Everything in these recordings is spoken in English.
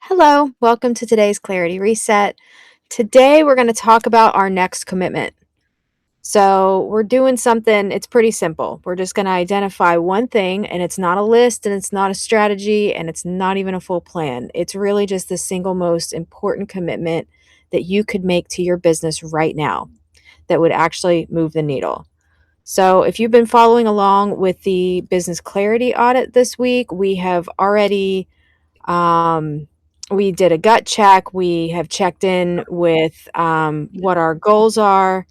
Hello, welcome to today's Clarity Reset. Today, we're going to talk about our next commitment. So, we're doing something, it's pretty simple. We're just going to identify one thing, and it's not a list, and it's not a strategy, and it's not even a full plan. It's really just the single most important commitment that you could make to your business right now that would actually move the needle. So, if you've been following along with the Business Clarity Audit this week, we have already um, we did a gut check. We have checked in with what our goals are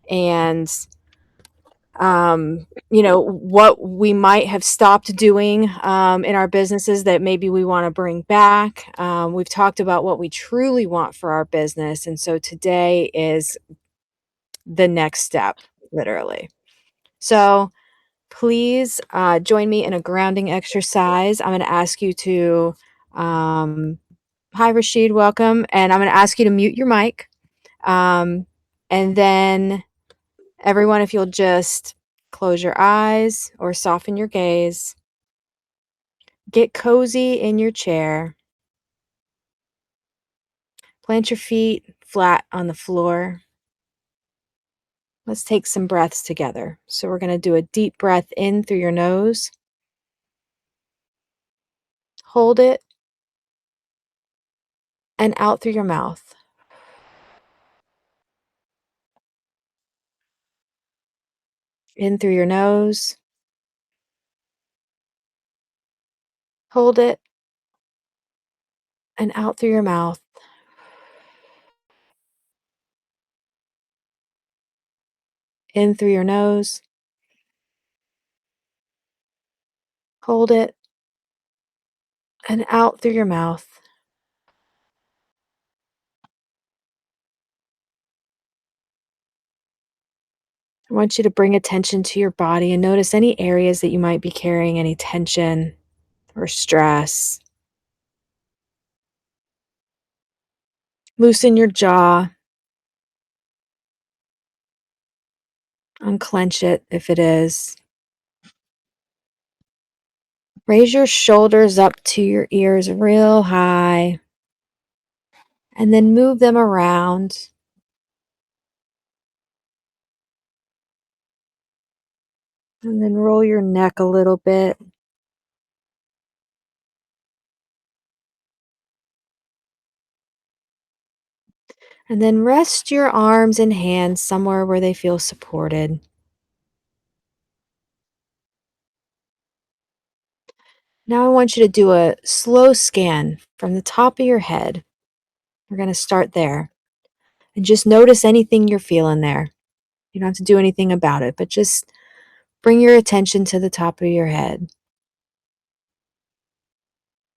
and, what we might have stopped doing in our businesses that maybe we want to bring back. We've talked about what we truly want for our business. And so today is the next step, literally. So please join me in a grounding exercise. I'm going to ask you to. Um, Hi, Rashid. Welcome. And I'm going to ask you to mute your mic. And then, everyone, if you'll just close your eyes or soften your gaze, get cozy in your chair, plant your feet flat on the floor. Let's take some breaths together. So, we're going to do a deep breath in through your nose, hold it, and out through your mouth. In through your nose, hold it, and out through your mouth. In through your nose, hold it, and out through your mouth. I want you to bring attention to your body and notice any areas that you might be carrying any tension or stress. Loosen your jaw, unclench it if it is. Raise your shoulders up to your ears real high, and then move them around. And then roll your neck a little bit. And then rest your arms and hands somewhere where they feel supported. Now I want you to do a slow scan from the top of your head. We're going to start there. And just notice anything you're feeling there. You don't have to do anything about it, but just bring your attention to the top of your head.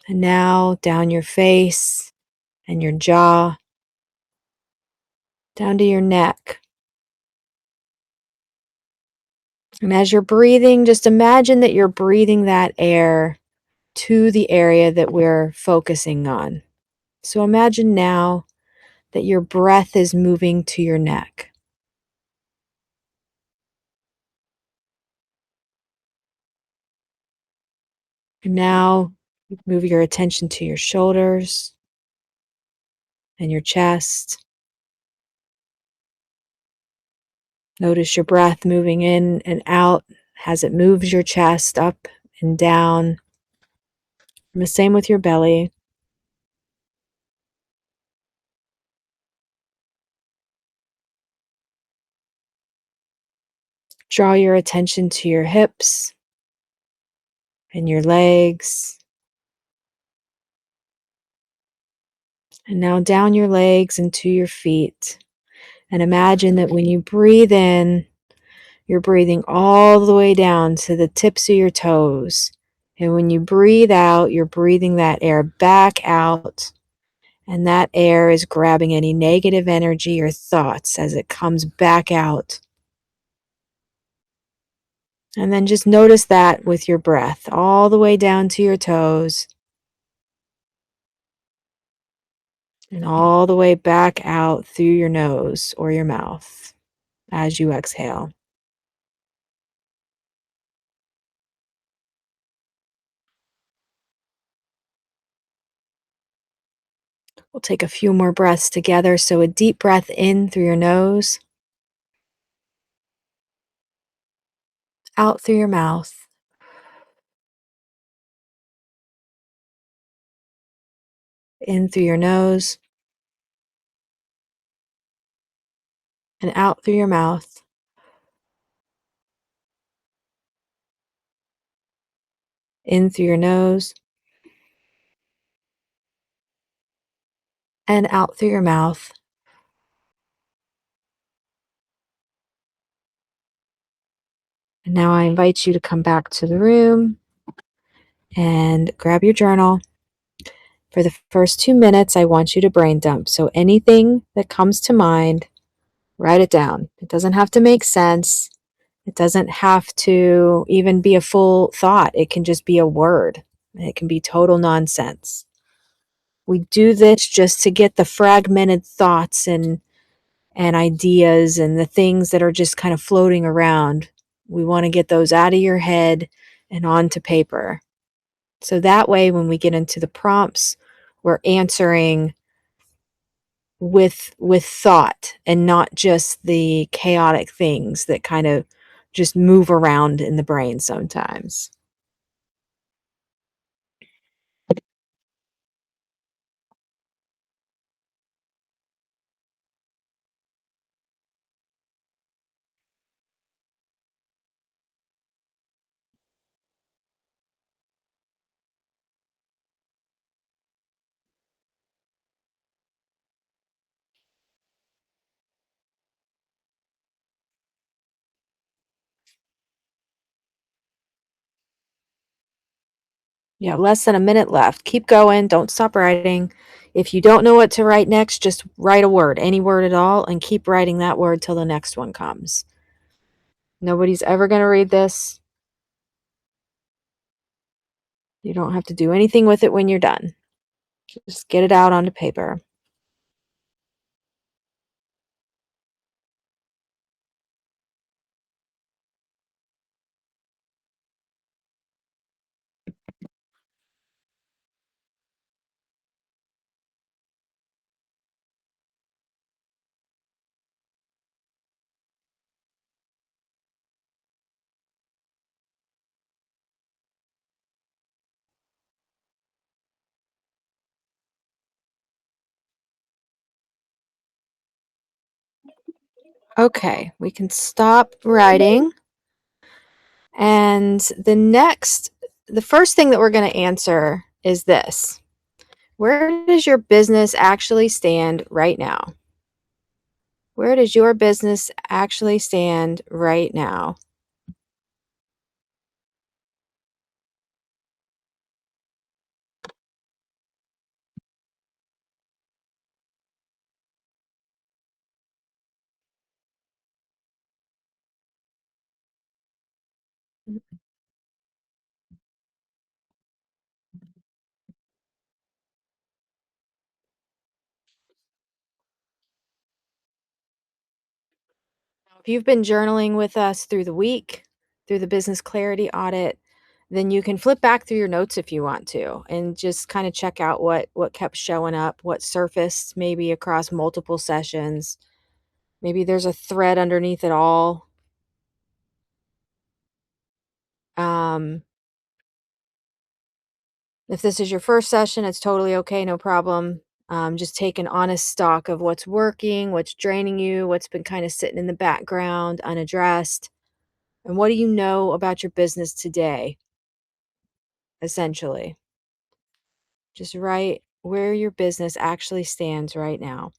And now down your face and your jaw, down to your neck. And as you're breathing, just imagine that you're breathing that air to the area that we're focusing on. So imagine now that your breath is moving to your neck. And now move your attention to your shoulders and your chest. Notice your breath moving in and out as it moves your chest up and down. And the same with your belly. Draw your attention to your hips and your legs. And now down your legs and to your feet. And imagine that when you breathe in, you're breathing all the way down to the tips of your toes. And when you breathe out, you're breathing that air back out. And that air is grabbing any negative energy or thoughts as it comes back out. And then just notice that with your breath, all the way down to your toes. And all the way back out through your nose or your mouth as you exhale. We'll take a few more breaths together. So, a deep breath in through your nose, out through your mouth, in through your nose, and out through your mouth, in through your nose, and out through your mouth. And now I invite you to come back to the room and grab your journal. For the first 2 minutes, I want you to brain dump. So anything that comes to mind, write it down. It doesn't have to make sense. It doesn't have to even be a full thought. It can just be a word. It can be total nonsense. We do this just to get the fragmented thoughts and ideas and the things that are just kind of floating around. We want to get those out of your head and onto paper. So that way, when we get into the prompts, we're answering with thought and not just the chaotic things that kind of just move around in the brain sometimes. Yeah, less than a minute left. Keep going. Don't stop writing. If you don't know what to write next, just write a word, any word at all, and keep writing that word till the next one comes. Nobody's ever going to read this. You don't have to do anything with it when you're done. Just get it out onto paper. Okay, we can stop writing. And the first thing that we're going to answer is this. Where does your business actually stand right now? Where does your business actually stand right now? If you've been journaling with us through the week, through the Business Clarity Audit, then you can flip back through your notes if you want to and just kind of check out what kept showing up, what surfaced maybe across multiple sessions. Maybe there's a thread underneath it all. Um, if this is your first session, it's totally okay, no problem. Just take an honest stock of what's working, what's draining you, what's been kind of sitting in the background, unaddressed, and what do you know about your business today, essentially. Just write where your business actually stands right now.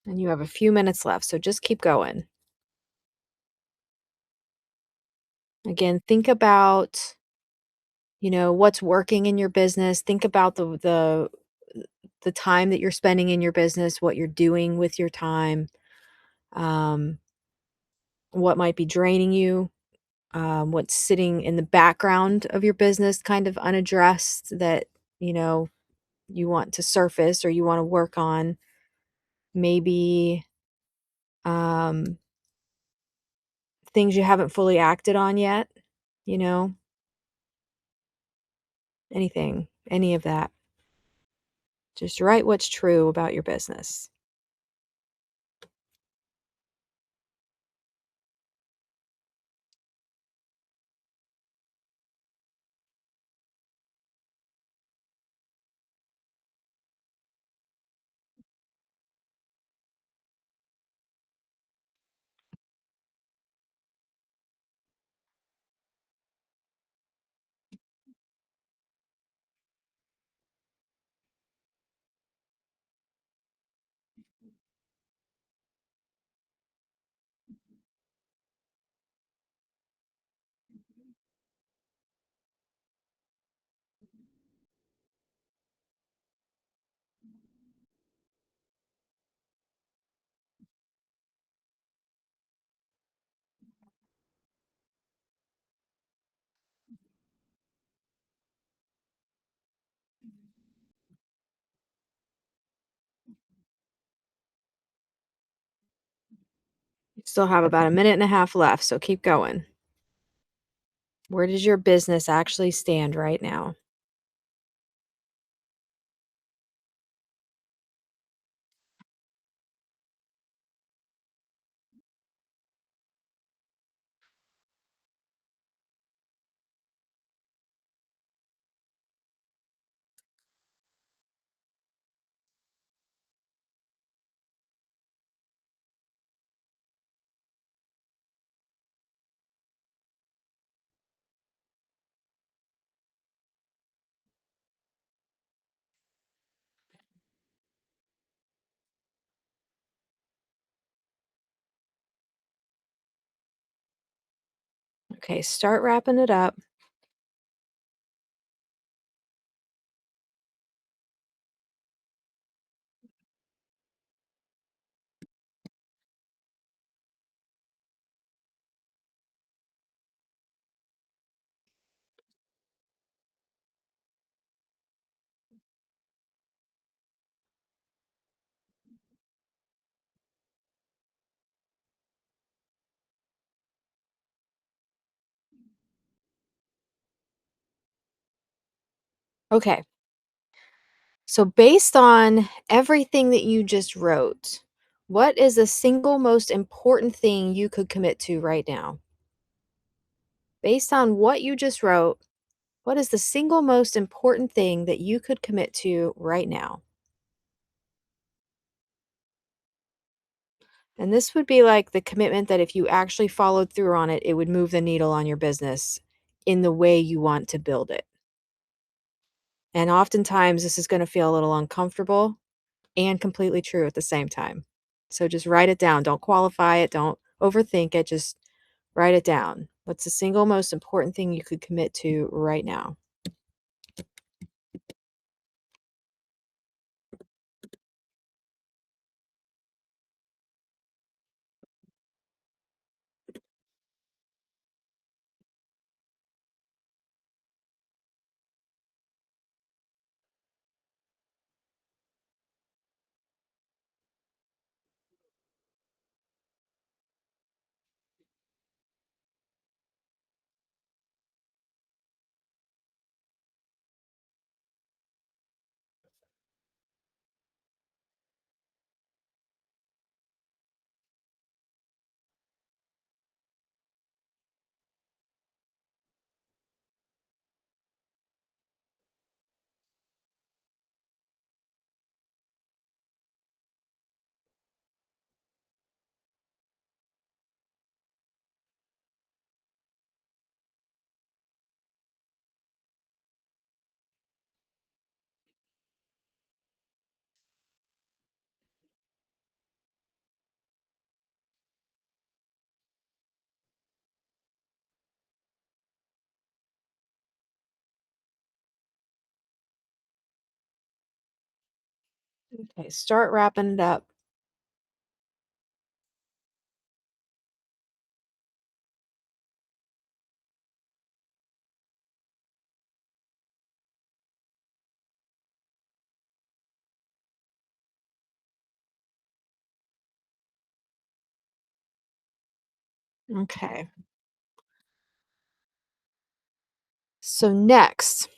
And you have a few minutes left, so just keep going. Again, think about, what's working in your business. Think about the time that you're spending in your business, what you're doing with your time. um, what might be draining you, what's sitting in the background of your business kind of unaddressed that, you know, you want to surface or you want to work on. Maybe um, things you haven't fully acted on yet, you know, anything, any of that. Just write what's true about your business. You still have about a minute and a half left, so keep going. Where does your business actually stand right now? Okay, start wrapping it up. Okay, so based on everything that you just wrote, what is the single most important thing you could commit to right now? Based on what you just wrote, what is the single most important thing that you could commit to right now? And this would be like the commitment that if you actually followed through on it, it would move the needle on your business in the way you want to build it. And oftentimes, this is going to feel a little uncomfortable and completely true at the same time. So just write it down. Don't qualify it. Don't overthink it. Just write it down. What's the single most important thing you could commit to right now? Okay, start wrapping it up. Okay. So next,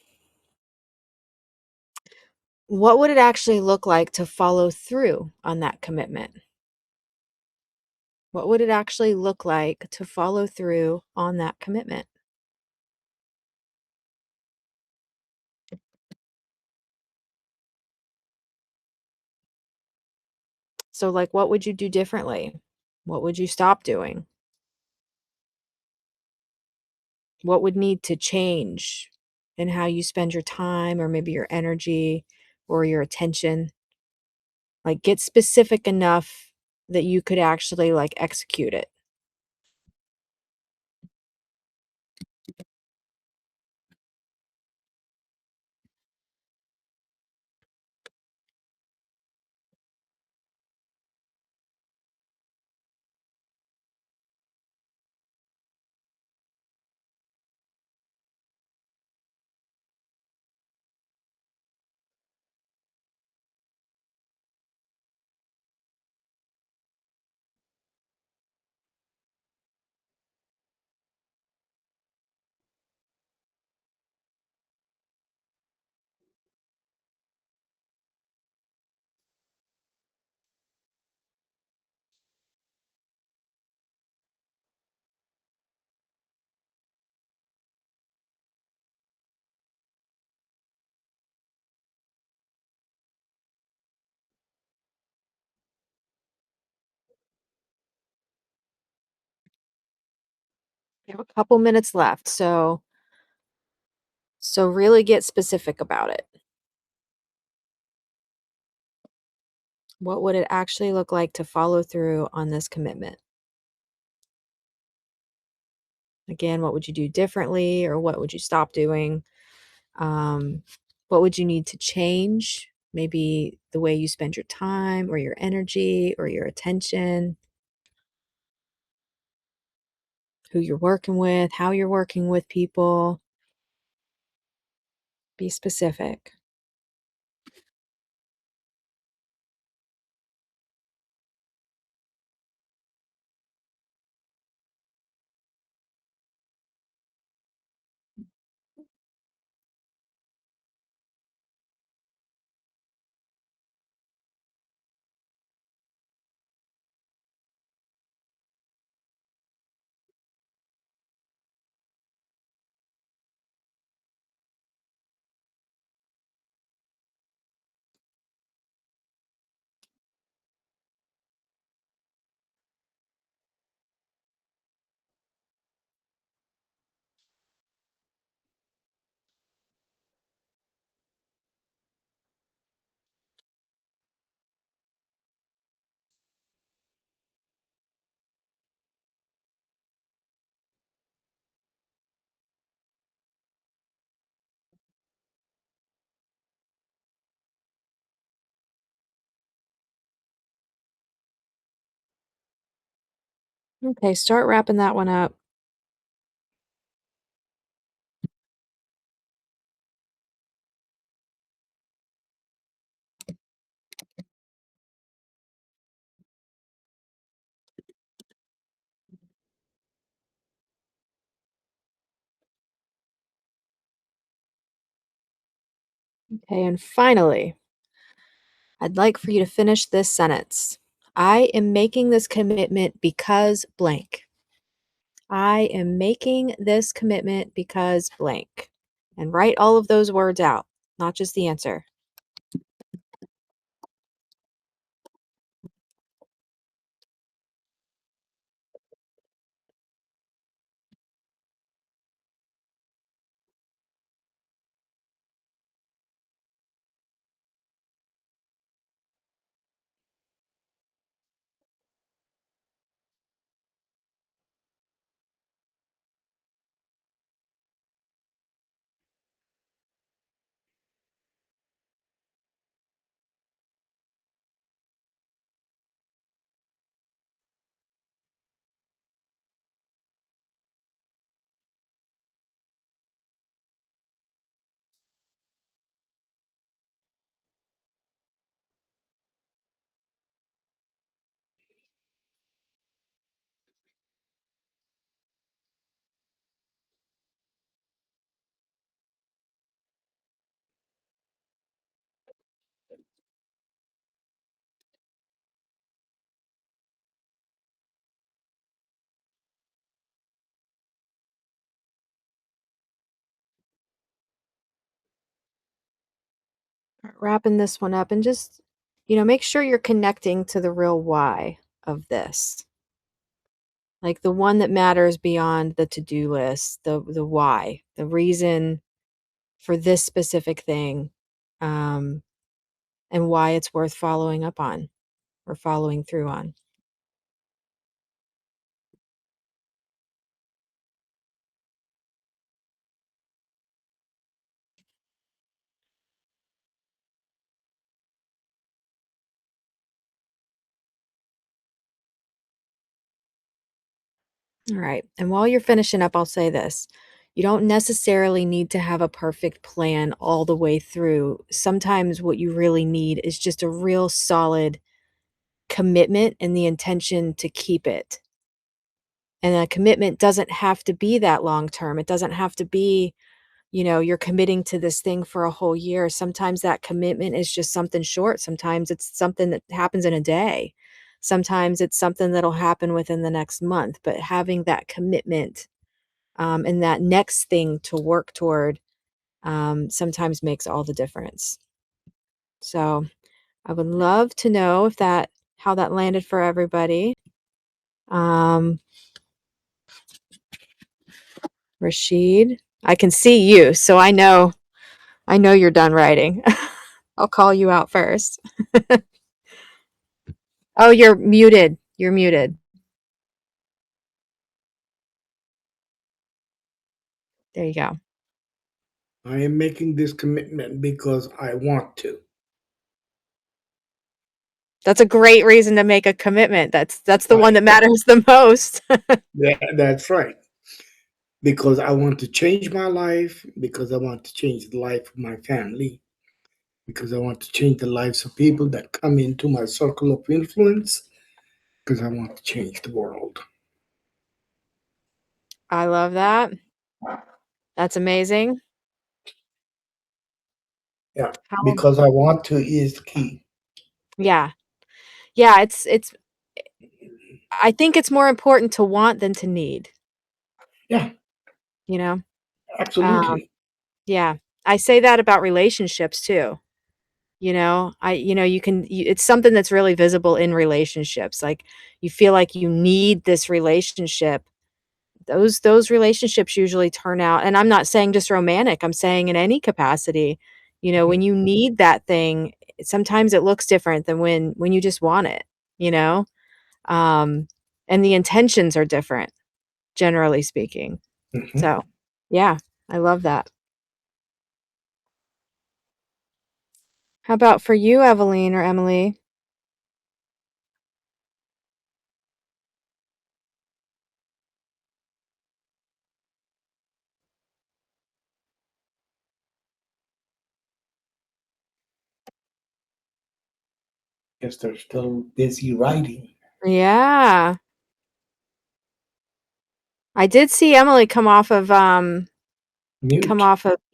what would it actually look like to follow through on that commitment? What would it actually look like to follow through on that commitment? So, like, what would you do differently? What would you stop doing? What would need to change in how you spend your time or maybe your energy or your attention? Like, get specific enough that you could actually like execute it. You have a couple minutes left, so really get specific about it. What would it actually look like to follow through on this commitment? Again, what would you do differently or what would you stop doing? Um, what would you need to change? Maybe the way you spend your time or your energy or your attention, who you're working with, how you're working with people. Be specific. Okay, start wrapping that one up. Okay, and finally, I'd like for you to finish this sentence. I am making this commitment because blank. I am making this commitment because blank. And write all of those words out, not just the answer. wrapping this one up and just, make sure you're connecting to the real why of this. Like the one that matters beyond the to-do list, the why, the reason for this specific thing, um, and why it's worth following up on or following through on. All right. And while you're finishing up, I'll say this. You don't necessarily need to have a perfect plan all the way through. Sometimes what you really need is just a real solid commitment and the intention to keep it. And a commitment doesn't have to be that long term. It doesn't have to be, you're committing to this thing for a whole year. Sometimes that commitment is just something short. Sometimes it's something that happens in a day. Sometimes it's something that'll happen within the next month. But having that commitment and that next thing to work toward sometimes makes all the difference. So I would love to know how that landed for everybody. Rashid, I can see you, so I know you're done writing. I'll call you out first. Oh, you're muted. You're muted. There you go. I am making this commitment because I want to. That's a great reason to make a commitment. That's the one that matters the most. That's right. Because I want to change my life, because I want to change the life of my family, because I want to change the lives of people that come into my circle of influence, because I want to change the world. I love that. That's amazing. Yeah, because I want to is the key. Yeah. It's I think it's more important to want than to need. Yeah, You know? absolutely. Yeah. I say that about relationships too. It's something that's really visible in relationships. Like you feel like you need this relationship. Those relationships usually turn out, and I'm not saying just romantic, I'm saying in any capacity. When you need that thing, sometimes it looks different than when you just want it, you know? Um, and the intentions are different, generally speaking. Mm-hmm. So, yeah, I love that. How about for you, Evelyn or Emily? Guess they're still busy writing. Yeah. I did see Emily come off of Mute.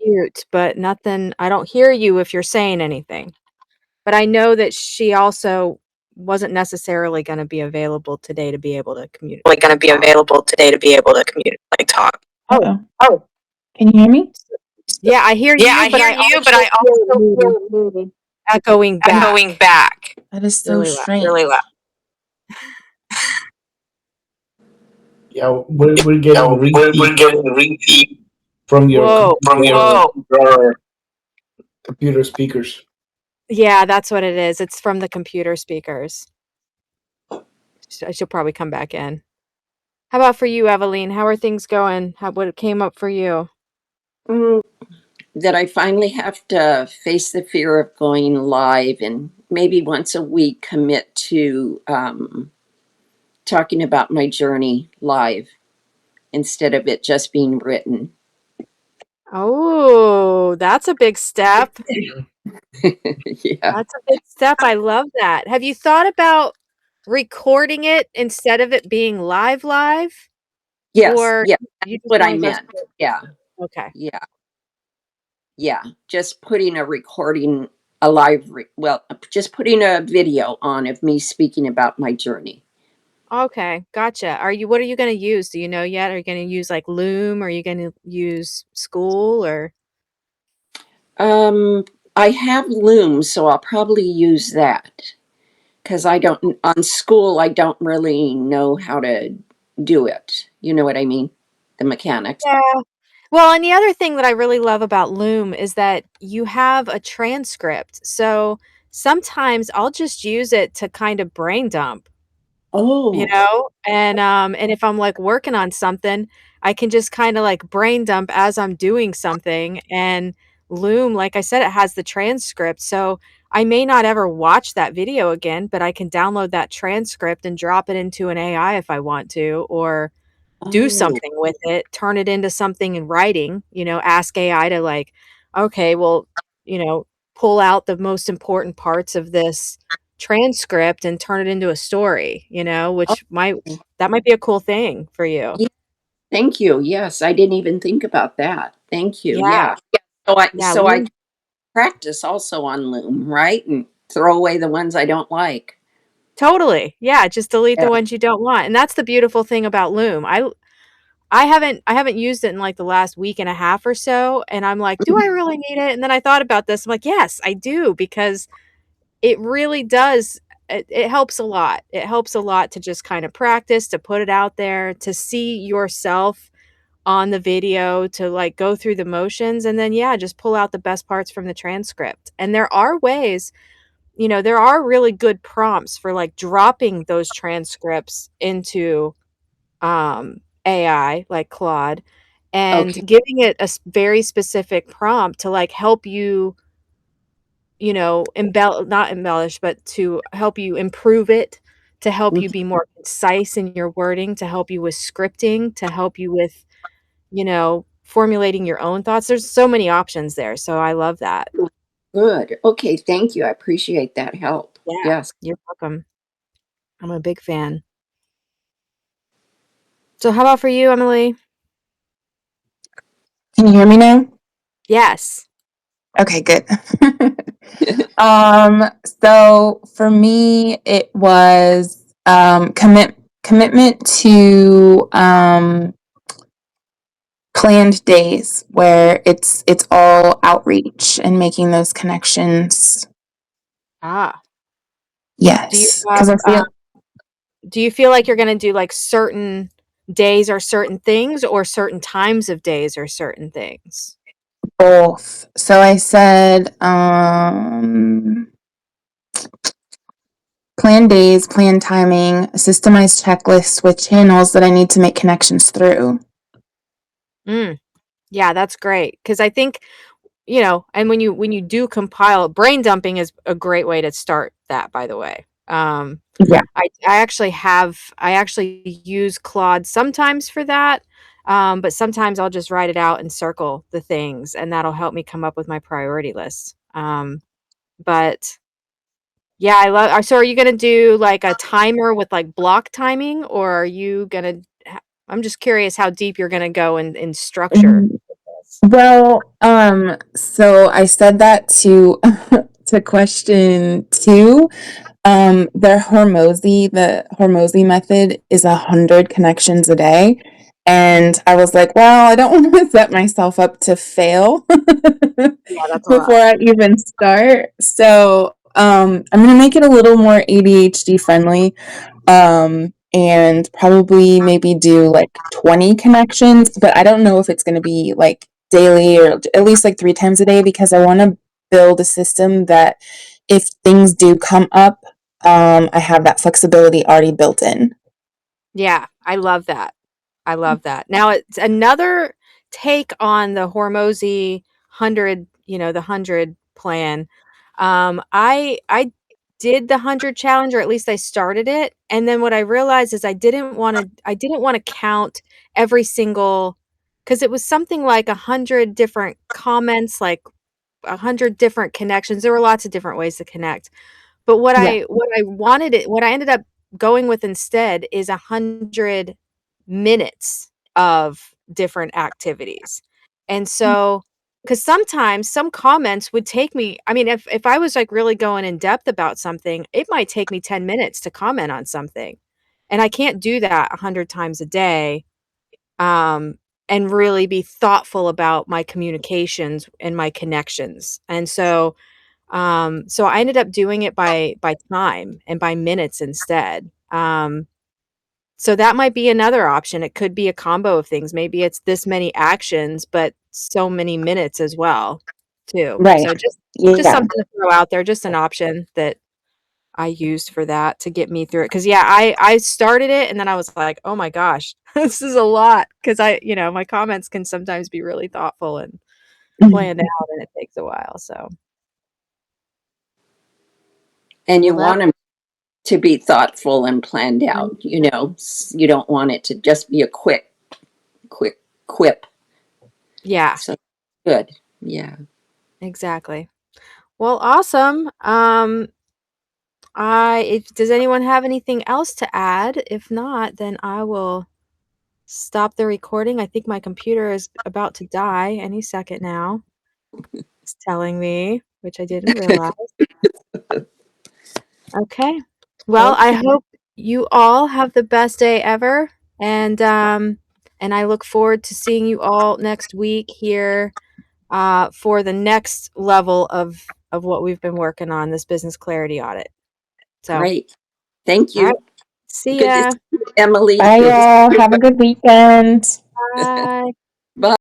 mute, but nothing. I don't hear you if you're saying anything. But I know that she also wasn't necessarily going to be available today to be able to communicate. Talk. Uh-oh. Oh, Can you hear me? Yeah, I hear yeah, you, I but hear I you, but also I hear it also muted, feel it moving. echoing Going back back. That is so really loud. strange. Really loud. Yeah, we're getting repeat from your Whoa. computer speakers. Yeah, that's what it is. It's from the computer speakers. She'll probably come back in. How about for you, Evelyn? How are things going? What came up for you? That I finally have to face the fear of going live and maybe once a week commit to talking about my journey live instead of it just being written. Oh, that's a big step. Yeah. That's a big step. I love that. Have you thought about recording it instead of it being live? Yes. Or Yeah. you That's just what I wanna go meant. straight? Yeah. Okay. Yeah. Yeah. Just putting a recording, a live, just putting a video on of me speaking about my journey. Okay, gotcha. What are you gonna use? Do you know yet? Are you gonna use, like, Loom? Are you gonna use Skool or Um, I have Loom, so I'll probably use that because I don't on Skool. I don't really know how to do it. You know what I mean? The mechanics. Yeah. Well, and the other thing that I really love about Loom is that you have a transcript. So sometimes I'll just use it to kind of brain dump, you Oh, know? And if I'm like working on something, I can just kind of like brain dump as I'm doing something. And Loom, like I said, it has the transcript. So I may not ever watch that video again, but I can download that transcript and drop it into an AI if I want to, or do oh, something with it, turn it into something in writing, ask AI to like, okay, well, you know, pull out the most important parts of this transcript and turn it into a story, oh. which that might be a cool thing for you. Yeah, thank you. Yes, I didn't even think about that. Thank you. Yeah. Yeah. Yeah. Yeah, So I Loom practice also on Loom, right? And throw away the ones I don't like. totally. Yeah, just delete Yeah. the ones you don't want. And that's the beautiful thing about Loom. I haven't used it in like the last week and a half or so, and I'm like, "Do I really need it?" And then I thought about this. I'm like, "Yes, I do," because it really does. It helps a lot. It helps a lot to just kind of practice, to put it out there, to see yourself on the video, to like go through the motions, and then, yeah, just pull out the best parts from the transcript. And there are ways, there are really good prompts for like dropping those transcripts into AI, like Claude, and Okay. giving it a very specific prompt to like help you, not embellish, but to help you improve it, to help you Mhm. be more concise in your wording, to help you with scripting, to help you with, formulating your own thoughts. There's so many options there, so I love that. Good. Okay. Thank you. I appreciate that help. Yeah, Yes. you're welcome. I'm a big fan. So how about for you, Emily? Can you hear me now? Yes. Okay, good. So for me, it was commitment to planned days where it's all outreach and making those connections. Ah. Do you Yes, because have, I feel do you feel like you're gonna do, like, certain days or certain things, or certain times of days or certain things? both. So I said plan days, plan timing, a systemized checklist with channels that I need to make connections through. Mm, yeah, that's great. Because I think, and when you do compile, brain dumping is a great way to start that, by the way. Yeah. I actually use Claude sometimes for that, but sometimes I'll just write it out and circle the things, and that'll help me come up with my priority list. But yeah, I love. So, are you gonna do like a timer with like block timing, or are you gonna? I'm just curious how deep you're gonna go in structure with this. Well, so I said that to to question two. The Hormozy method is 100 connections a day. And I was like, well, I don't want to set myself up to fail Yeah, that's a before lot. I even start. So I'm gonna make it a little more ADHD friendly, and probably maybe do like 20 connections, but I don't know if it's gonna be like daily or at least like 3 times a day because I want to build a system that if things do come up, I have that flexibility already built in. Yeah, I love that. I love that. Now it's another take on the Hormozy 100, the 100 plan. I did the 100 challenge, or at least I started it, and then what I realized is I didn't want to count every single, because it was something like 100 different comments, like 100 different connections. There were lots of different ways to connect. But Yeah. what I ended up going with instead is 100 minutes of different activities. And so, because sometimes some comments would take me, I mean, if I was like really going in depth about something, it might take me 10 minutes to comment on something. And I can't do that 100 times a day. Um, and really be thoughtful about my communications and my connections. And so so I ended up doing it by time and by minutes instead. So that might be another option. It could be a combo of things. Maybe it's this many actions, but so many minutes as well, too. Right. So just Yeah. something to throw out there, just an option that I used for that to get me through it. Cause yeah, I started it and then I was like, oh my gosh, this is a lot. Cause my comments can sometimes be really thoughtful and planned out and it takes a while. So. And you Well, want them to be thoughtful and planned out. You don't want it to just be a quick quip. yeah, So good. Yeah. exactly. Well, awesome. Does anyone have anything else to add? If not, then I will stop the recording. I think my computer is about to die any second now. It's telling me, which I didn't realize. Okay. Well, I hope you all have the best day ever, and I look forward to seeing you all next week here for the next level of what we've been working on, this business clarity audit. So, Great. Thank all right. you. See Good ya. to see you, Emily. Bye, Good to see y'all. you. Have a good weekend. Bye. Bye.